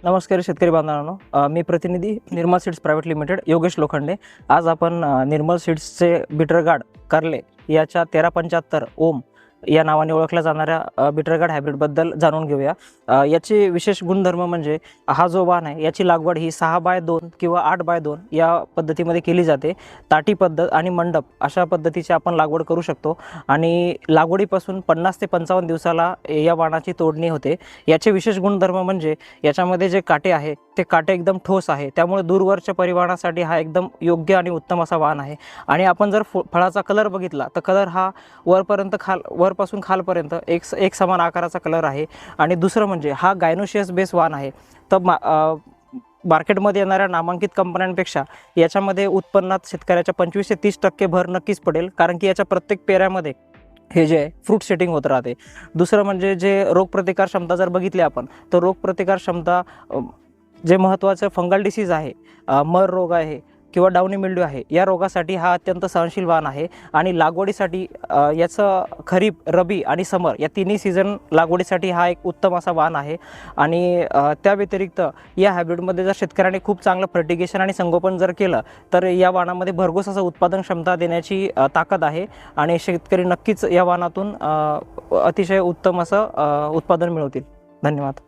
नमस्कार शेतकरी बांधवांनो, मी प्रतिनिधी Nirmal seeds private limited Yogesh Lokhande. आज आपण निर्मल सीड्सचे बिटर गार्ड कारले याच्या 1375 ओम या नावाने ओळखल्या जाणाऱ्या बिटर गार्ड हायब्रिडबद्दल जाणून घेऊया। याचे विशेष गुणधर्म म्हणजे हा जो वाण आहे याची लागवड ही 6x2 किंवा 8x2 या पद्धतीमध्ये केली जाते। ताटी पद्धत आणि मंडप अशा पद्धतीची आपण लागवड करू शकतो आणि लागवडीपासून 50 ते 55 दिवसाला या वाणाची तोडणी होते। याचे विशेष गुणधर्म म्हणजे याच्यामध्ये जे काटे आहे ते काटे एकदम ठोस आहे, त्यामुळे दूरवरच्या परिवहनासाठी हा एकदम योग्य आणि उत्तम असा वाण आहे। आणि आपण जर फळाचा कलर बघितला तर कलर हा वरपासून खालपर्यंत एक समान आकाराचा कलर आहे। आणि दुसरं म्हणजे हा गायनोशियस बेस वाण आहे। तर मार्केटमध्ये येणाऱ्या नामांकित कंपन्यांपेक्षा याच्यामध्ये उत्पन्नात शेतकऱ्याच्या 25 ते 30% भर नक्कीच पडेल, कारण की याच्या प्रत्येक पेऱ्यामध्ये हे जे फ्रूट सेटिंग होत राहते। दुसरं म्हणजे जे रोगप्रतिकार क्षमता जर बघितली आपण तर रोगप्रतिकार क्षमता जे महत्त्वाचं फंगल डिसीज आहे, मर रोग आहे किंवा डाउनी मिल्ड्यू आहे, या रोगासाठी हा अत्यंत सहनशील वाण आहे। आणि लागवडीसाठी याचं खरीप, रबी आणि समर या तिन्ही सीझन लागवडीसाठी हा एक उत्तम असा वाण आहे। आणि त्या व्यतिरिक्त या हायब्रिडमध्ये जर शेतकऱ्याने खूप चांगलं फर्टिगेशन आणि संगोपन जर केलं तर या वाणामध्ये भरघोस असं उत्पादन क्षमता देण्याची ताकद आहे आणि शेतकरी नक्कीच या वाणातून अतिशय उत्तम असं उत्पादन मिळवतील। धन्यवाद।